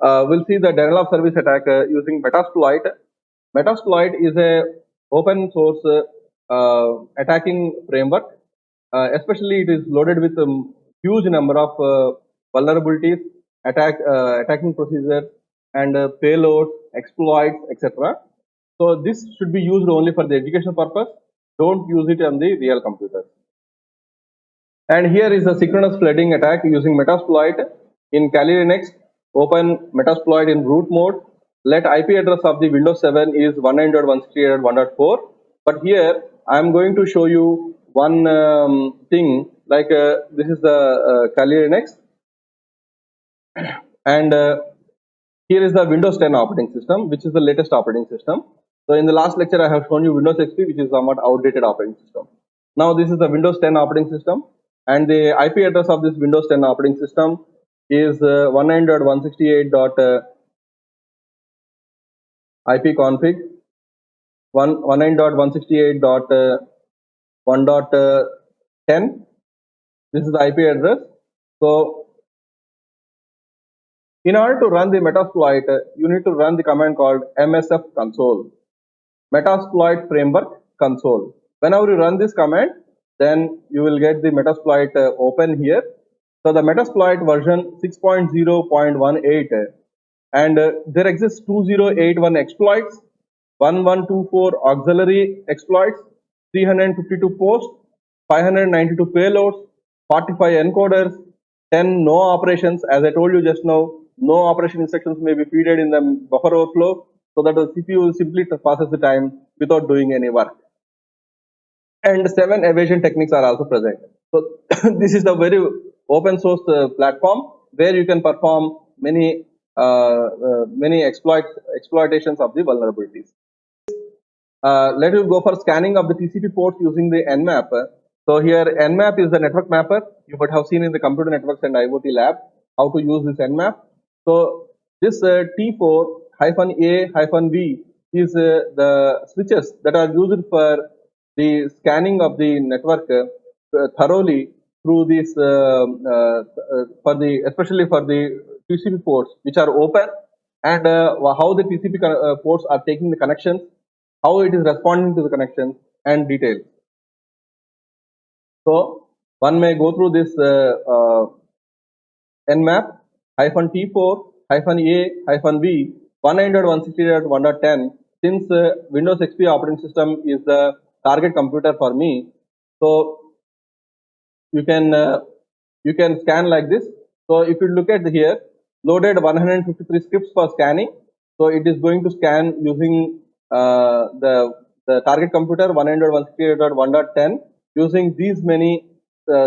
we'll see the denial of service attack using Metasploit. Metasploit is a open source attacking framework. Especially, it is loaded with a huge number of vulnerabilities, attacking procedures, and payloads, exploits, etc. So this should be used only for the education purpose. Don't use it on the real computers. And here is a synchronous flooding attack using Metasploit in Kali Linux. Open Metasploit in root mode. Let IP address of the Windows 7 is 192.168.1.4. But here I am going to show you one thing, like this is the Kali Linux, and here is the Windows 10 operating system, which is the latest operating system. So in the last lecture I have shown you Windows XP, which is somewhat outdated operating system. Now this is the Windows 10 operating system, and the IP address of this Windows 10 operating system is 19.168.ipconfig 19.168.1.10. This is the IP address. So in order to run the Metasploit, you need to run the command called msf console, Metasploit framework console. Whenever you run this command, then you will get the Metasploit open here. So the Metasploit version 6.0.18, and there exists 2081 exploits, 1124 auxiliary exploits, 352 posts, 592 payloads, 45 encoders, 10 no operations. As I told you just now, no operation instructions may be fed in the buffer overflow, so that the CPU simply passes the time without doing any work. And 7 evasion techniques are also present. So this is the very open source platform where you can perform many exploitations of the vulnerabilities. Let us go for scanning of the TCP ports using the Nmap. So here Nmap is the network mapper. You would have seen in the computer networks and IoT lab how to use this Nmap. So this T4-A-V is the switches that are used for the scanning of the network thoroughly through this especially for the TCP ports which are open, and how the TCP ports are taking the connections, how it is responding to the connections, and details. So one may go through this Nmap -T4-A-V 19.168.1.10. Since Windows XP operating system is the target computer for me, so you can scan like this. So if you look at here, loaded 153 scripts for scanning. So it is going to scan using the target computer 192.168.1.10 using these many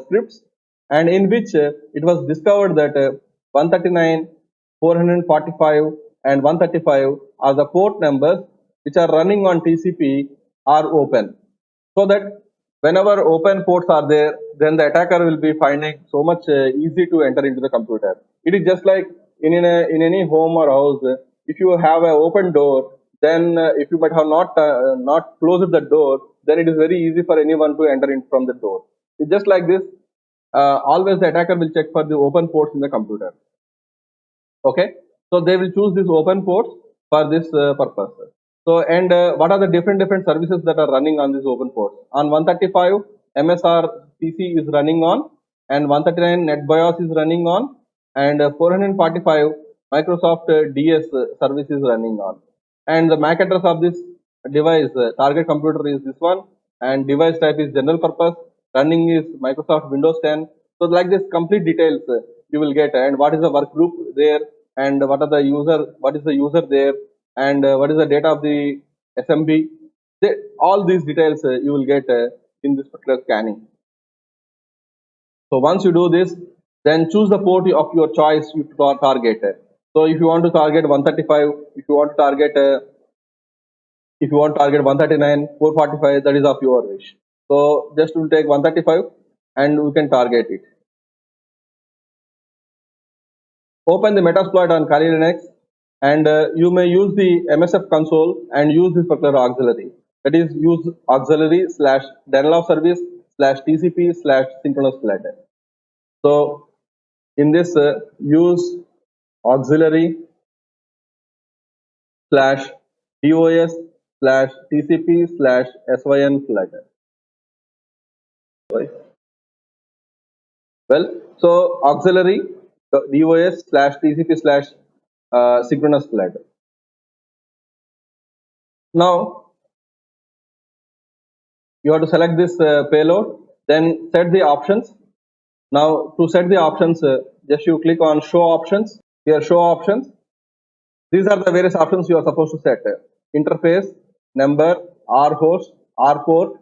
scripts, and in which it was discovered that 139, 445 and 135 are the port numbers which are running on TCP are open, so that whenever open ports are there, then the attacker will be finding so much easy to enter into the computer. It is just like in any home or house, if you have an open door, then if you might have not closed the door, then it is very easy for anyone to enter in from the door. It's just like this. Always the attacker will check for the open ports in the computer. Okay, so they will choose these open ports for this purpose. So, and what are the different services that are running on these open ports? On 135, MSR PC is running on, and 139 NetBIOS is running on, and 445 Microsoft DS service is running on. And the MAC address of this device, target computer is this one, and device type is general purpose. Running is Microsoft Windows 10. So like this, complete details you will get, and what is the work group there, and what is the user there, and what is the data of the SMB. All these details you will get in this particular scanning. So once you do this, then choose the port of your choice you target. So if you want to target 135, if you want to target 139, 445, that is of your wish. So just we'll take 135 and we can target it. Open the Metasploit on Kali Linux, and you may use the MSF console and use this particular auxiliary. That is, use auxiliary / denial of service / TCP / synchronous flood. So in this use auxiliary slash DOS slash TCP slash SYN flag. Well, so auxiliary DOS slash TCP slash synchronous flag. Now you have to select this payload, then set the options. Now to set the options, just you click on show options. Here show options. These are the various options you are supposed to set. Interface, number, R host, R port.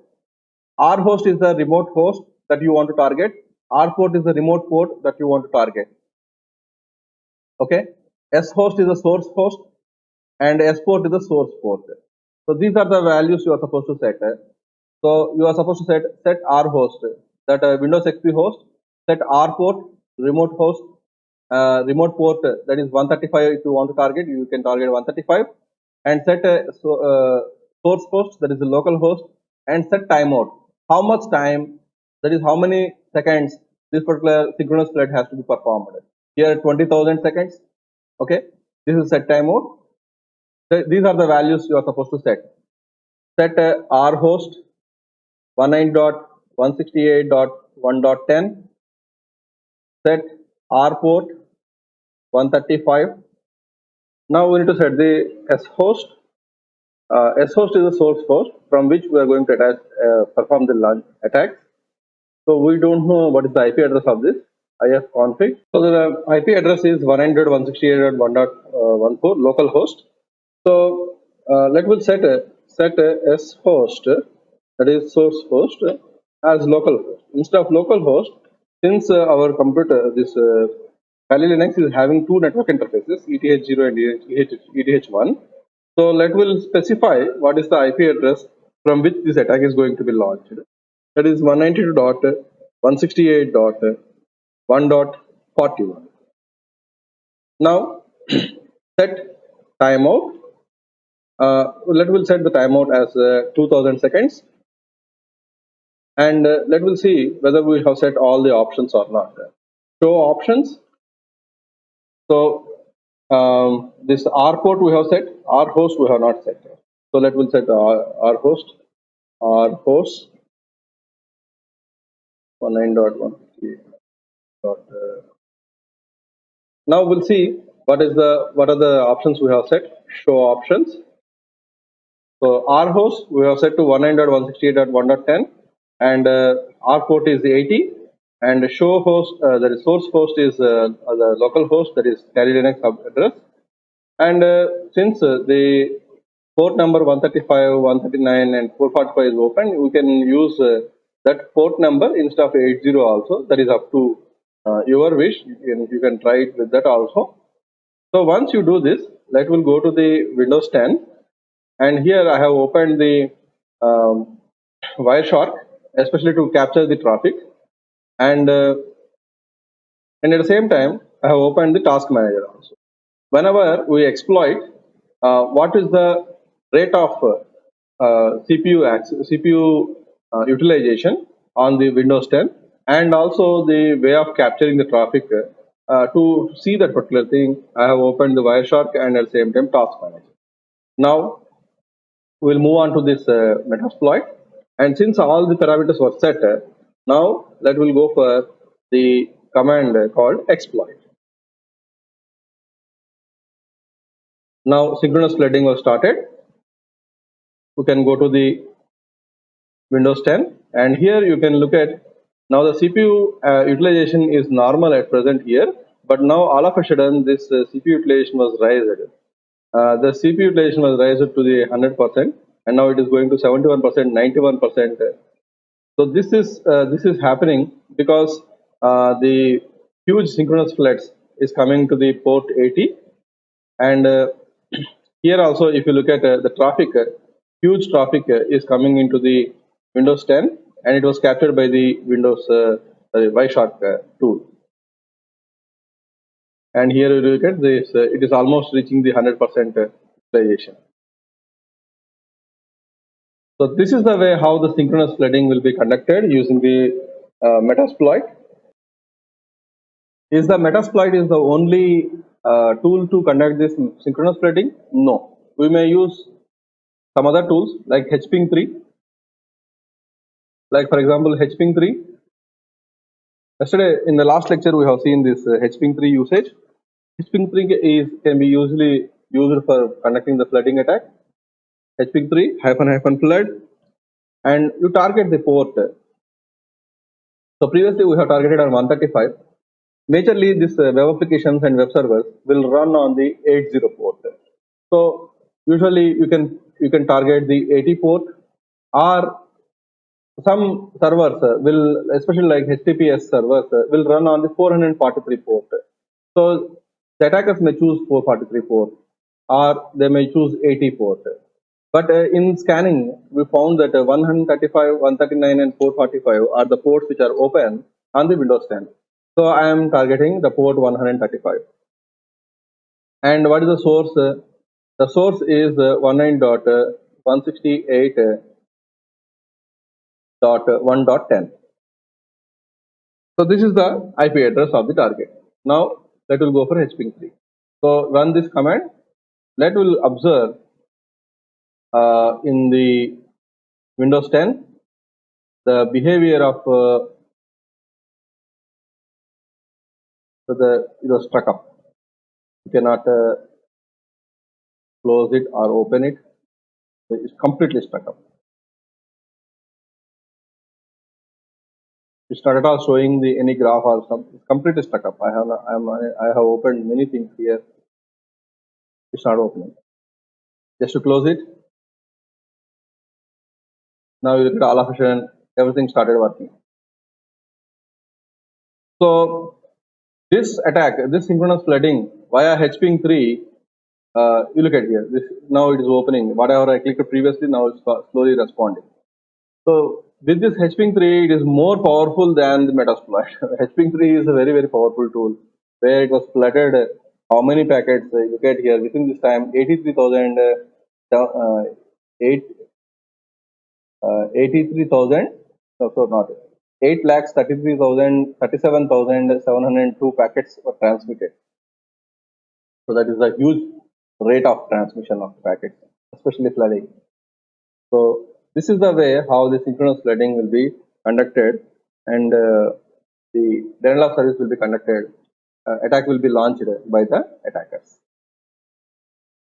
R host is the remote host that you want to target. R port is the remote port that you want to target. Okay. S host is the source host and S port is the source port. So these are the values you are supposed to set. So you are supposed to set R host, that Windows XP host, set R port, remote host, remote port, that is 135. If you want to target, you can target 135, and set source host, that is the local host, and set timeout. How much time, that is how many seconds this particular synchronous flight has to be performed. Here 20,000 seconds. Okay, this is set timeout. So these are the values you are supposed to set. Set R host 19.168.1.10. Set R port 135. Now we need to set the S host. S host is the source host from which we are going to perform the launch attack. So we don't know what is the IP address of this ifconfig. So the IP address is 100.168.1.14 local host. So let us set S host, that is source host, as local host. Instead of local host, since our computer, this Kali Linux is having two network interfaces, ETH0 and ETH1. So let will specify what is the IP address from which this attack is going to be launched. That is 192.168.1.41. Now set timeout. Let will set the timeout as 2000 seconds, and let will see whether we have set all the options or not. Show options. So this R port we have set, R host we have not set. So let will set R host 19.168. Now we'll see what are the options we have set. Show options. So R host we have set to 19.168.1.10, and R port is 80, and show host, that is source host, is the local host, that is Kali Linux address. And since the port number 135, 139, and 445 is open, we can use that port number instead of 80 also. That is up to your wish. You can try it with that also. So once you do this, let will go to the Windows 10, and here I have opened the Wireshark, especially to capture the traffic, and at the same time I have opened the Task Manager also. Whenever we exploit, what is the rate of CPU utilization on the Windows 10, and also the way of capturing the traffic. To see that particular thing, I have opened the Wireshark and at the same time Task Manager. Now we'll move on to this Metasploit, and since all the parameters were set, now let will go for the command called exploit. Now synchronous threading was started. We can go to the Windows 10, and here you can look at, now the CPU utilization is normal at present here, but now all of a sudden this CPU utilization was raised. The CPU utilization was raised to the 100%, and now it is going to 71%, 91%. So this is happening because the huge synchronous flex is coming to the port 80, and here also if you look at the traffic, huge traffic is coming into the Windows 10, and it was captured by the Windows Wireshark tool. And here you look at this, it is almost reaching the 100% utilization. So this is the way how the synchronous threading will be conducted using the Metasploit. Is the Metasploit is the only tool to conduct this synchronous threading? No. we may use some other tools like HPing3. Like for example, HPing3. Yesterday in the last lecture, we have seen this HPing3 usage. HPing3 can be usually used for conducting the flooding attack. HPing3 -- flood, and you target the port. So previously we have targeted on 135. Majorly, this web applications and web servers will run on the 80 port. So usually you can target the 80 port, or some servers will, especially like HTTPS servers, will run on the 443 port. So the attackers may choose 443 port, or they may choose 80 port. But in scanning, we found that 135, 139, and 445 are the ports which are open on the Windows 10. So I am targeting the port 135. And what is the source? The source is 19.168.1.10. So this is the IP address of the target. Now that will go for HPing3. So run this command. Let will observe in the Windows 10 the behavior of it was stuck up. You cannot close it or open it. So it's completely stuck up. It's not at all showing the any graph or something. It's completely stuck up. I have opened many things here. It's not opening. Just to close it. Now you look at all of a sudden everything started working. So this attack, this synchronous flooding via HPing3, you look at here. This now it is opening. Whatever I clicked previously, now it's slowly responding. So with this HPing3, it is more powerful than the Metasploit. HPing3 is a very powerful tool where it was flooded. How many packets? You look at here within this time, 83,000, 83,000. No, so not 8,33,37,702 packets were transmitted. So that is a huge rate of transmission of packets, especially flooding. So this is the way how the synchronous flooding will be conducted, and the denial of service will be conducted. Attack will be launched by the attackers.